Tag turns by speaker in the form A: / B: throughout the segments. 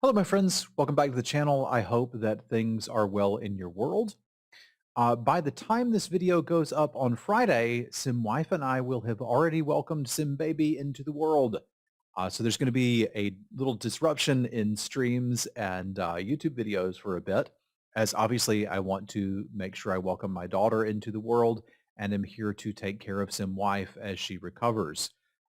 A: Hello, my friends. Welcome back to the channel. I hope that things are well in your world. By the time this video goes up on Friday, Sim Wife and I will have already welcomed Sim Baby into the world. So there's going to be a little disruption in streams and YouTube videos for a bit, as obviously I want to make sure I welcome my daughter into the world and am here to take care of Sim Wife as she recovers.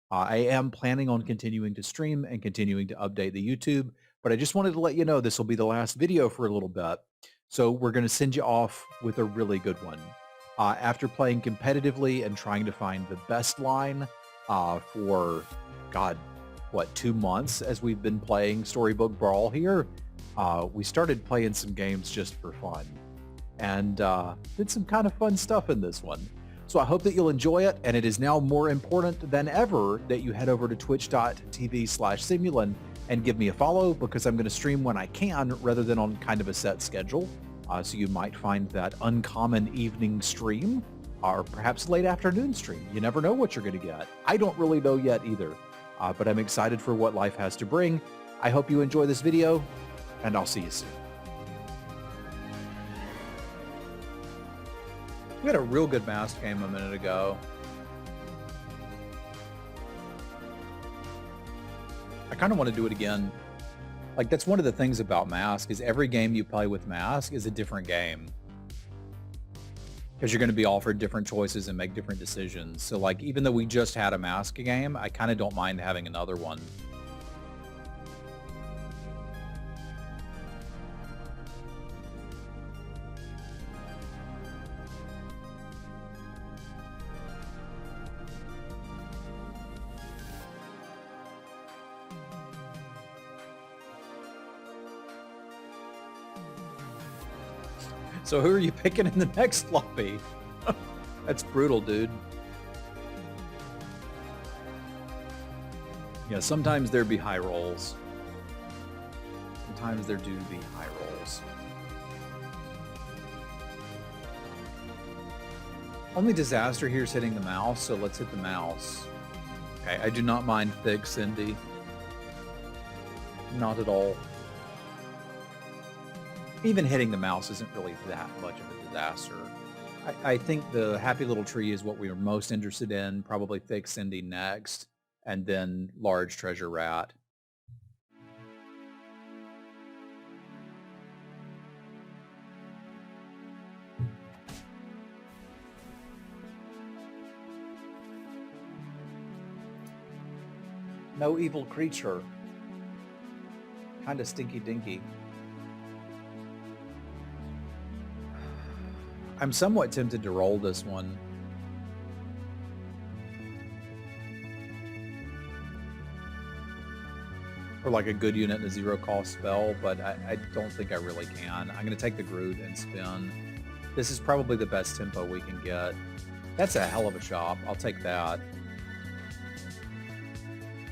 A: I am planning on continuing to stream and continuing to update the YouTube, but I just wanted to let you know this will be the last video for a little bit. So we're going to send you off with a really good one. After playing competitively and trying to find the best line for, God, what, 2 months as we've been playing Storybook Brawl here, we started playing some games just for fun and did some kind of fun stuff in this one. So I hope that you'll enjoy it, and it is now more important than ever that you head over to twitch.tv/Semulin and give me a follow, because I'm going to stream when I can rather than on kind of a set schedule. So you might find that uncommon evening stream or perhaps late afternoon stream. You never know what you're going to get. I don't really know yet either, but I'm excited for what life has to bring. I hope you enjoy this video, and I'll see you soon. We had a real good mask game a minute ago. I kind of want to do it again. Like, that's one of the things about Mask, is every game you play with Mask is a different game. Because you're going to be offered different choices and make different decisions. So, like, even though we just had a Mask game, I kind of don't mind having another one. So who are you picking in the next floppy? That's brutal, dude. Yeah, sometimes there be high rolls. Sometimes there do be high rolls. Only disaster here is hitting the mouse, so let's hit the mouse. Okay, I do not mind thick Cindy. Not at all. Even hitting the mouse isn't really that much of a disaster. I think the happy little tree is what we are most interested in, probably thick Cindy next, and then large treasure rat. No evil creature. Kinda stinky dinky. I'm somewhat tempted to roll this one. For like a good unit and a zero cost spell, but I don't think I really can. I'm going to take the Groot and spin. This is probably the best tempo we can get. That's a hell of a chop. I'll take that.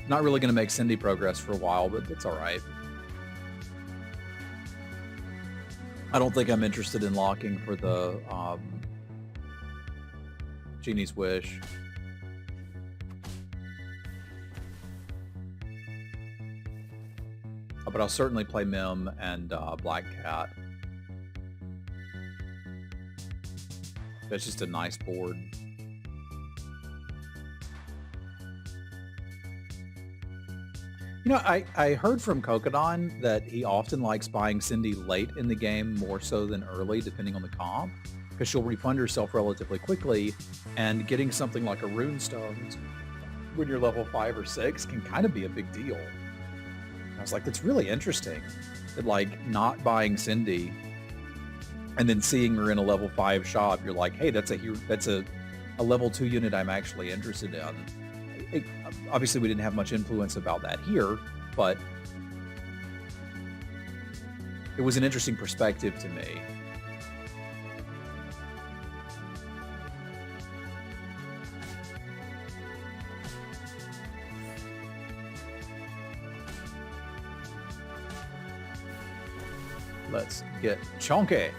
A: Not really going to make Cindy progress for a while, but it's all right. I don't think I'm interested in locking for the Genie's Wish. But I'll certainly play Mim and Black Cat. That's just a nice board. You know, I heard from Cocodon that he often likes buying Cindy late in the game more so than early, depending on the comp, because she'll refund herself relatively quickly, and getting something like a Runestone when you're level 5 or 6 can kind of be a big deal. And I was like, that's really interesting, that like not buying Cindy and then seeing her in a level 5 shop, you're like, hey, that's a level 2 unit I'm actually interested in. Obviously, we didn't have much influence about that here, but it was an interesting perspective to me. Let's get chonky.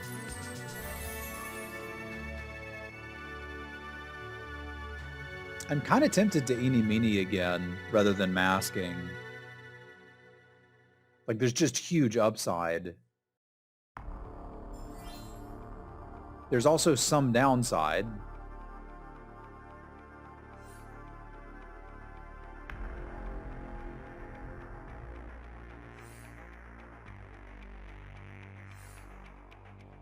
A: I'm kind of tempted to eeny meeny again rather than masking. Like, there's just huge upside. There's also some downside.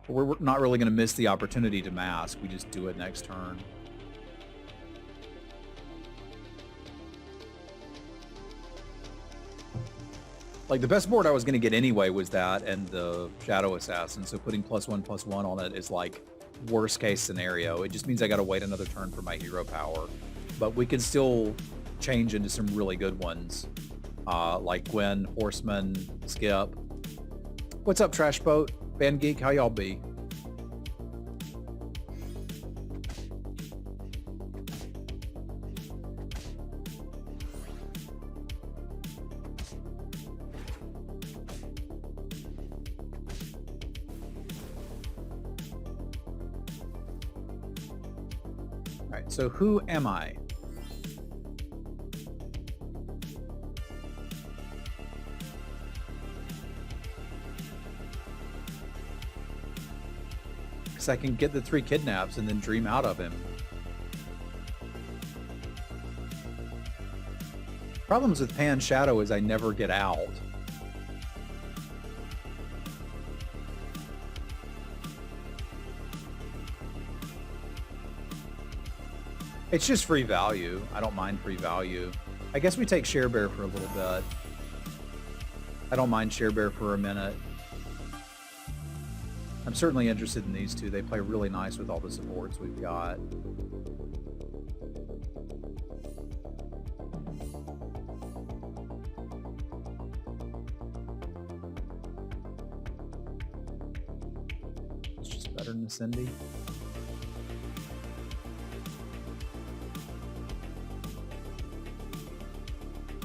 A: We're not really going to miss the opportunity to mask. We just do it next turn. Like, the best board I was going to get anyway was that and the Shadow Assassin, so putting +1/+1 on it is like worst case scenario. It just means I got to wait another turn for my hero power. But we can still change into some really good ones. Like Gwen, Horseman, Skip. What's up, Trash Boat? Band Geek, how y'all be? All right, so who am I? I can get the 3 kidnaps and then dream out of him. Problems with Pan Shadow is I never get out. It's just free value. I don't mind free value. I guess we take Sharebear for a little bit. I don't mind Sharebear for a minute. I'm certainly interested in these two. They play really nice with all the supports we've got. It's just better than Cindy.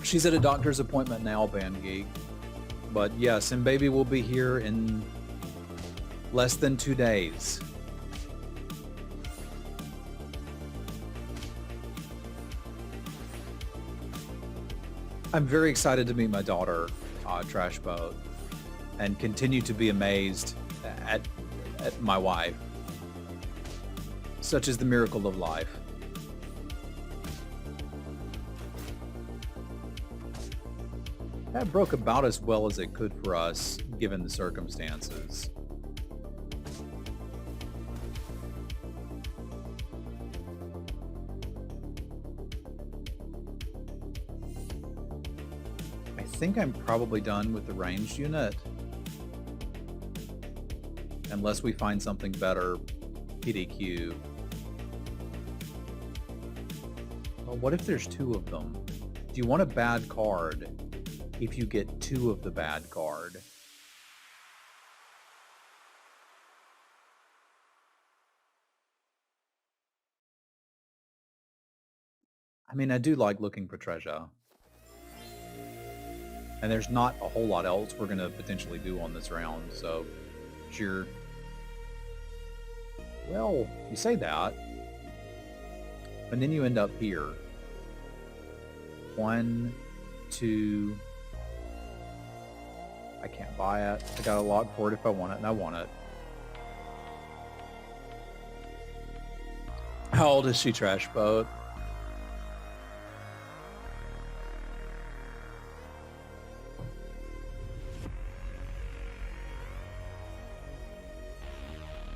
A: She's at a doctor's appointment now, Band Geek. But yes, and Baby will be here in less than 2 days. I'm very excited to meet my daughter, Trash Boat, and continue to be amazed at my wife. Such is the miracle of life. That broke about as well as it could for us, given the circumstances. I think I'm probably done with the ranged unit. Unless we find something better, PDQ. Well, what if there's 2 of them? Do you want a bad card if you get 2 of the bad card? I mean, I do like looking for treasure. And there's not a whole lot else we're going to potentially do on this round, so sure. Well, you say that, and then you end up here. 1, 2... I can't buy it. I got a log for it if I want it, and I want it. How old is she, Trash Boat?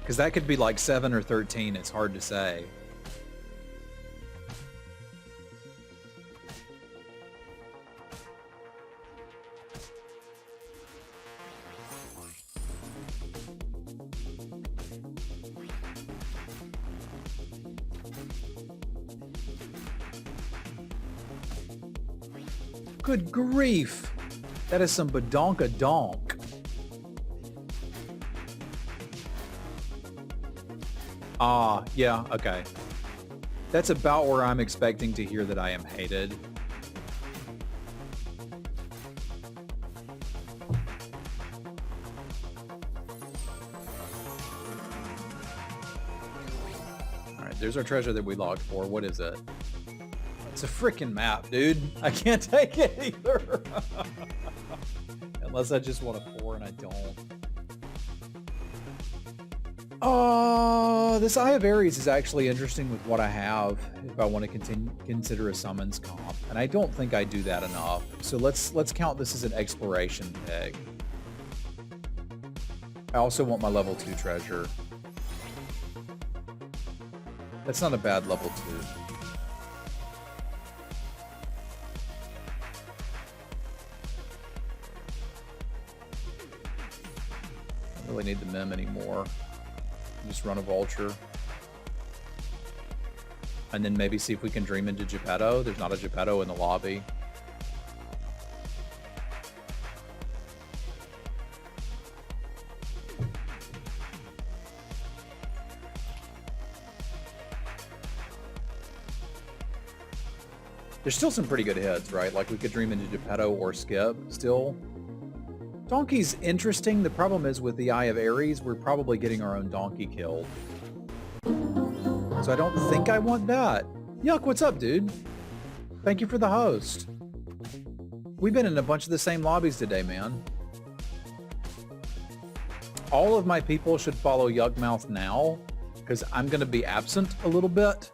A: Because that could be like 7 or 13. It's hard to say. Good grief. That is some badonka-donk. Ah, yeah, okay. That's about where I'm expecting to hear that I am hated. Alright, there's our treasure that we logged for. What is it? It's a freaking map, dude. I can't take it either. Unless I just want a 4 and I don't. Oh, this Eye of Ares is actually interesting with what I have if I want to consider a summons comp. And I don't think I do that enough. So let's count this as an exploration pick. I also want my level 2 treasure. That's not a bad level 2. Don't really need the mem anymore. Just run a vulture. And then maybe see if we can dream into Geppetto. There's not a Geppetto in the lobby. There's still some pretty good hits, right? Like we could dream into Geppetto or Skip still. Donkey's interesting. The problem is with the Eye of Ares, we're probably getting our own donkey killed. So I don't think I want that. Yuck, what's up, dude? Thank you for the host. We've been in a bunch of the same lobbies today, man. All of my people should follow Yuckmouth now, because I'm going to be absent a little bit.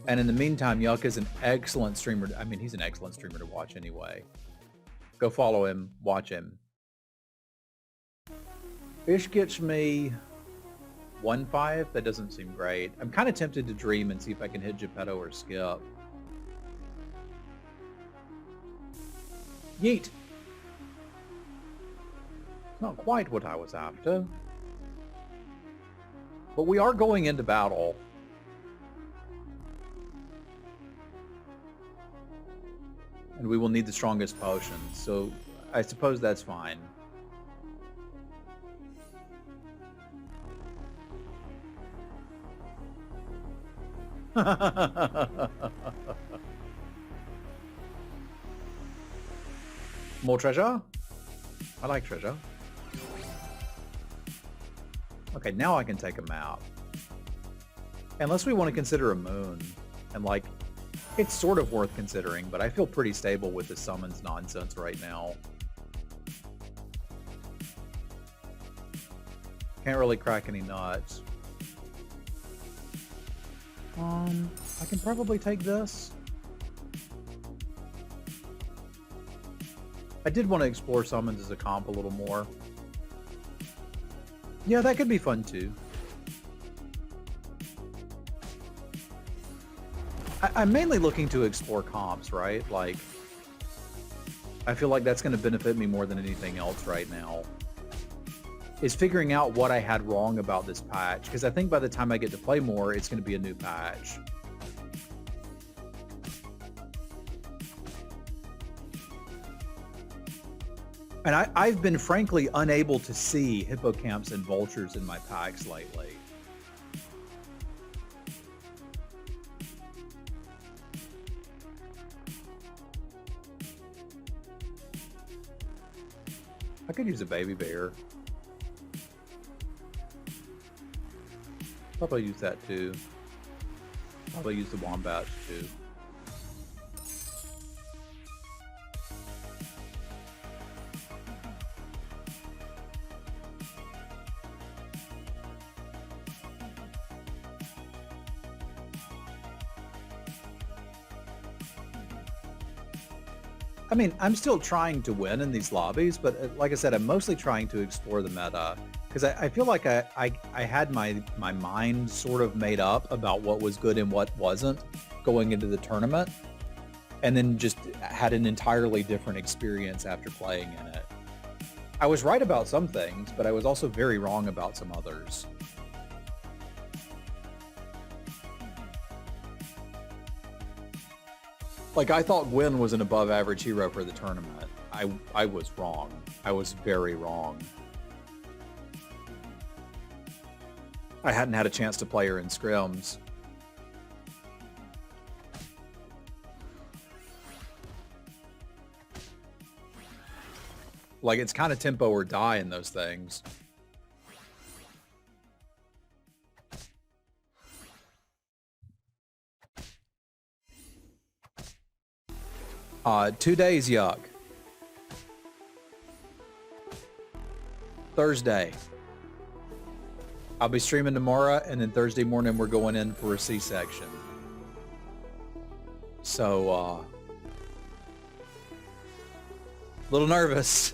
A: And in the meantime, Yuck is an excellent streamer. I mean, he's an excellent streamer to watch anyway. Go follow him, watch him. Fish gets me 1-5. That doesn't seem great. I'm kind of tempted to dream and see if I can hit Geppetto or Skip. Yeet. Not quite what I was after. But we are going into battle. And we will need the strongest potion, so I suppose that's fine. More treasure? I like treasure. Okay, now I can take a map. Unless we want to consider a moon, and like, it's sort of worth considering, but I feel pretty stable with the summons nonsense right now. Can't really crack any nuts. I can probably take this. I did want to explore summons as a comp a little more. Yeah, that could be fun too. I'm mainly looking to explore comps, right? Like, I feel like that's going to benefit me more than anything else right now. Is figuring out what I had wrong about this patch, because I think by the time I get to play more, it's going to be a new patch. And I've been frankly unable to see hippocamps and vultures in my packs lately. I could use a baby bear. Probably use that too. Probably use the wombats too. I mean, I'm still trying to win in these lobbies, but like I said, I'm mostly trying to explore the meta because I feel like I had my mind sort of made up about what was good and what wasn't going into the tournament, and then just had an entirely different experience after playing in it. I was right about some things, but I was also very wrong about some others. Like, I thought Gwen was an above average hero for the tournament. I was wrong. I was very wrong. I hadn't had a chance to play her in scrims. Like, it's kind of tempo or die in those things. Uh, 2 days, yuck. Thursday. I'll be streaming tomorrow, and then Thursday morning we're going in for a C-section. So, little nervous.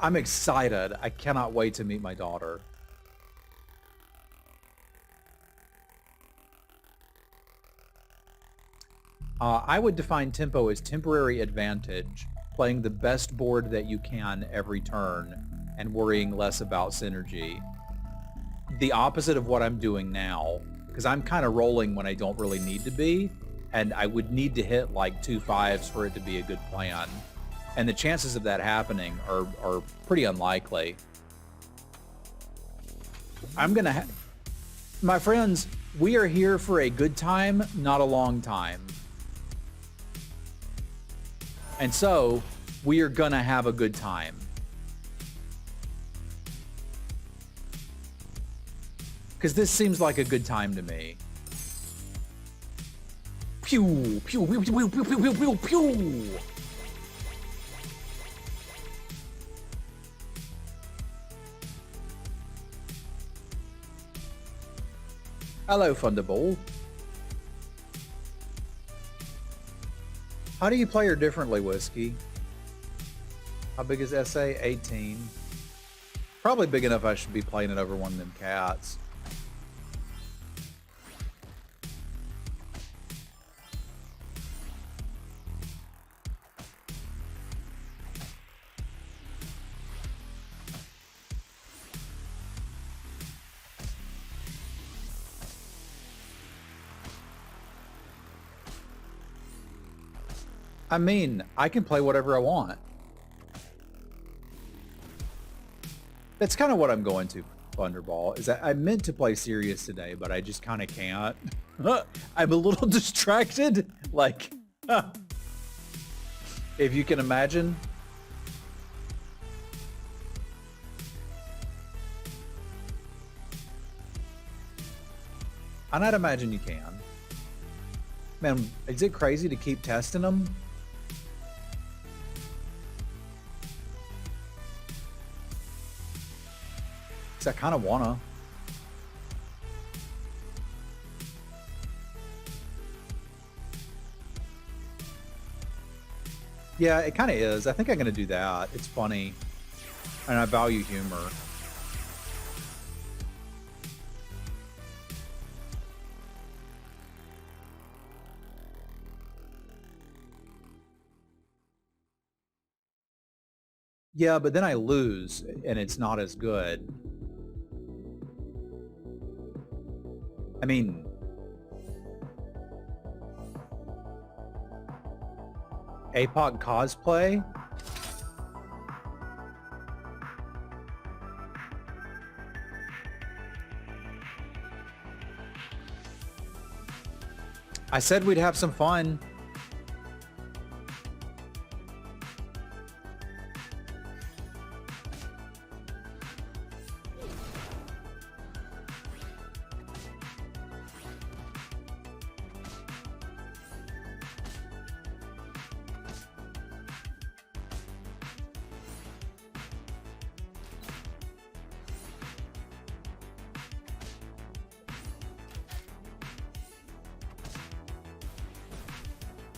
A: I'm excited. I cannot wait to meet my daughter. I would define tempo as temporary advantage, playing the best board that you can every turn and worrying less about synergy. The opposite of what I'm doing now, because I'm kind of rolling when I don't really need to be, and I would need to hit like 2 5s for it to be a good plan. And the chances of that happening are pretty unlikely. My friends, we are here for a good time, not a long time. And so, we are gonna have a good time. Because this seems like a good time to me. Pew! Pew! Pew! Pew! Pew! Pew! Pew! Pew! Hello, Thunderball. How do you play her differently, Whiskey? How big is SA? 18. Probably big enough I should be playing it over one of them cats. I mean, I can play whatever I want. That's kind of what I'm going to, Thunderball, is I meant to play serious today, but I just kind of can't. I'm a little distracted. Like, if you can imagine. And I'd imagine you can. Man, is it crazy to keep testing them? I kind of wanna. Yeah, it kind of is. I think I'm gonna do that. It's funny, and I value humor. Yeah, but then I lose, and it's not as good. I mean, APOC cosplay? I said we'd have some fun.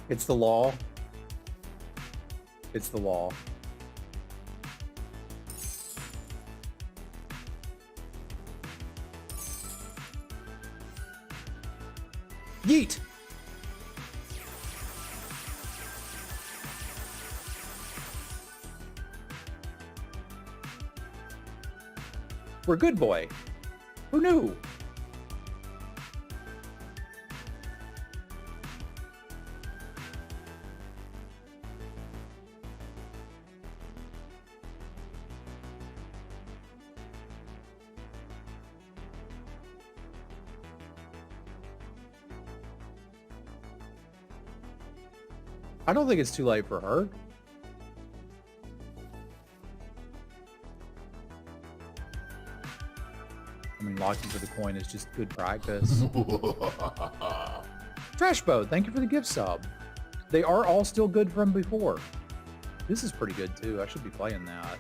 A: It's the law. It's the law. Yeet! We're good, boy. Who knew? I don't think it's too late for her. I mean, locking for the coin is just good practice. Trash Boat, thank you for the gift sub. They are all still good from before. This is pretty good too. I should be playing that.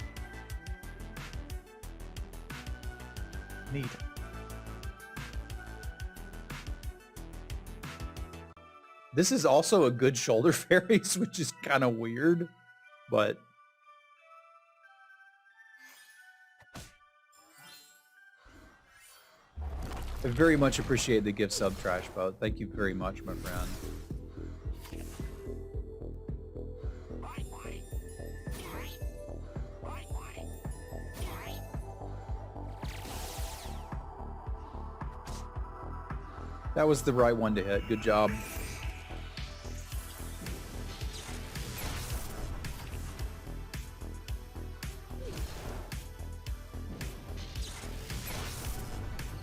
A: This is also a good shoulder fairies, which is kind of weird, but I very much appreciate the gift sub, Trash Boat. Thank you very much, my friend. That was the right one to hit. Good job.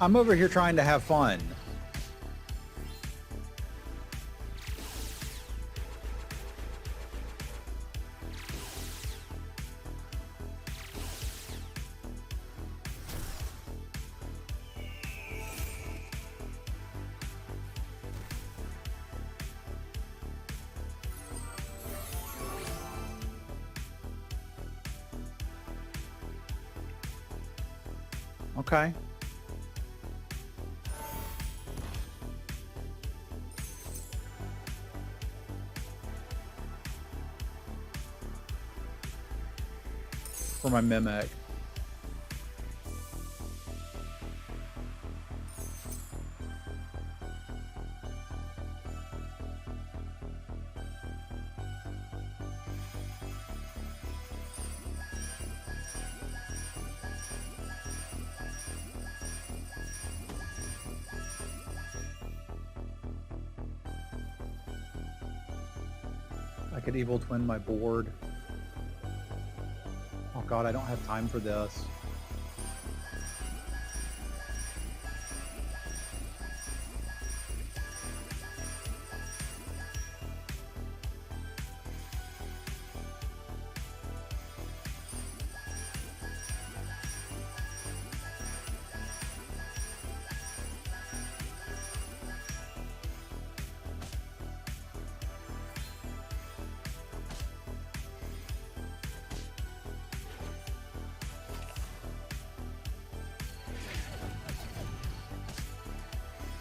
A: I'm over here trying to have fun. Okay. For my Mimic. I could evil twin my board. Oh god, I don't have time for this.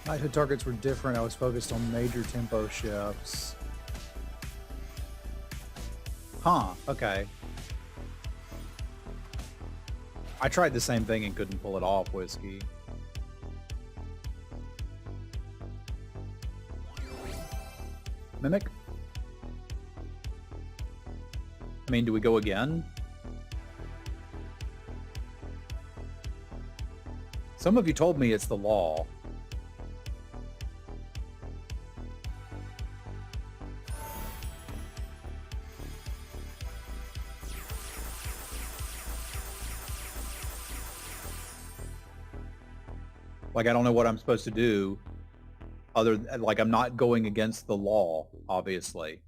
A: Knighthood targets were different. I was focused on major tempo shifts. Huh, okay. I tried the same thing and couldn't pull it off, Whiskey. Mimic? I mean, do we go again? Some of you told me it's the law. Like, I don't know what I'm supposed to do other than, like, I'm not going against the law, obviously.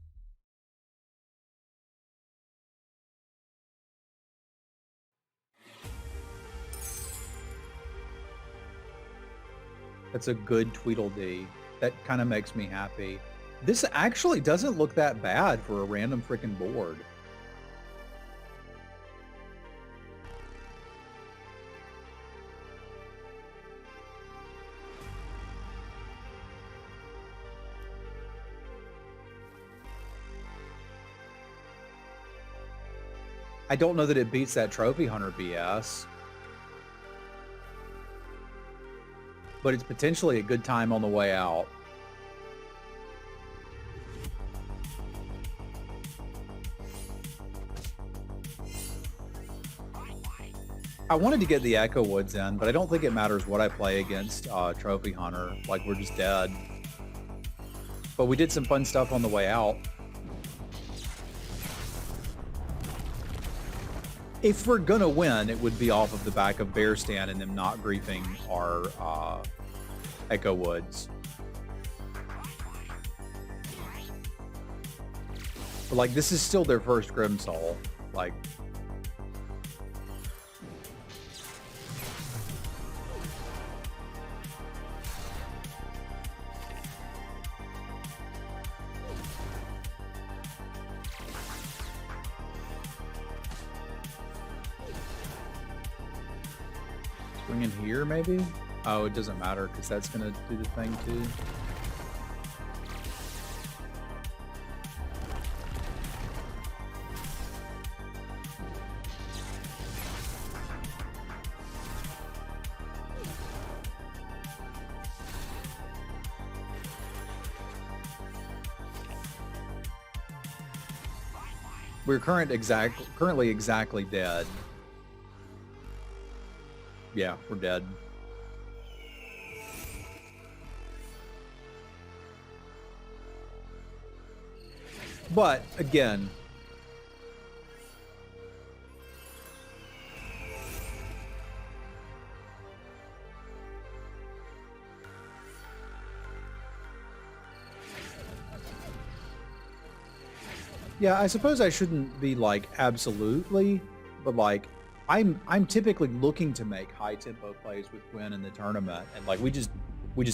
A: That's a good Tweedledee. That kind of makes me happy. This actually doesn't look that bad for a random freaking board. I don't know that it beats that Trophy Hunter BS. But it's potentially a good time on the way out. I wanted to get the Echo Woods in, but I don't think it matters what I play against Trophy Hunter. Like, we're just dead. But we did some fun stuff on the way out. If we're gonna win, it would be off of the back of Bear Stand and them not griefing our Echo Woods. But like, this is still their first Grim Soul. Like, swing in here, maybe? Oh, it doesn't matter because that's gonna do the thing too. We're currently exactly dead. Yeah, we're dead. But again, yeah, I suppose I shouldn't be like absolutely, but like I'm typically looking to make high tempo plays with Gwen in the tournament, and like we just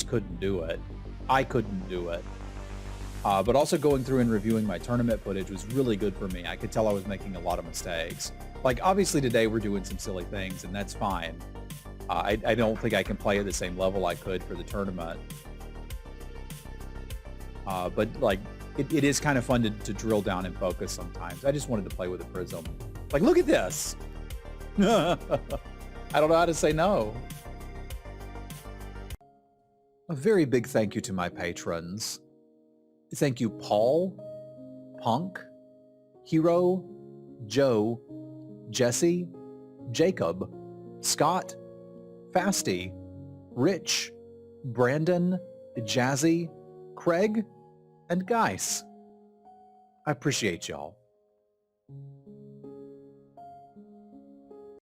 A: couldn't do it. I couldn't do it. But also going through and reviewing my tournament footage was really good for me. I could tell I was making a lot of mistakes. Like obviously today we're doing some silly things, and that's fine. I don't think I can play at the same level I could for the tournament. But like it is kind of fun to drill down and focus sometimes. I just wanted to play with a prism. Like, look at this. I don't know how to say no. A very big thank you to my patrons. Thank you, Paul, Punk, Hero, Joe, Jesse, Jacob, Scott, Fasty, Rich, Brandon, Jazzy, Craig, and Geis. I appreciate y'all.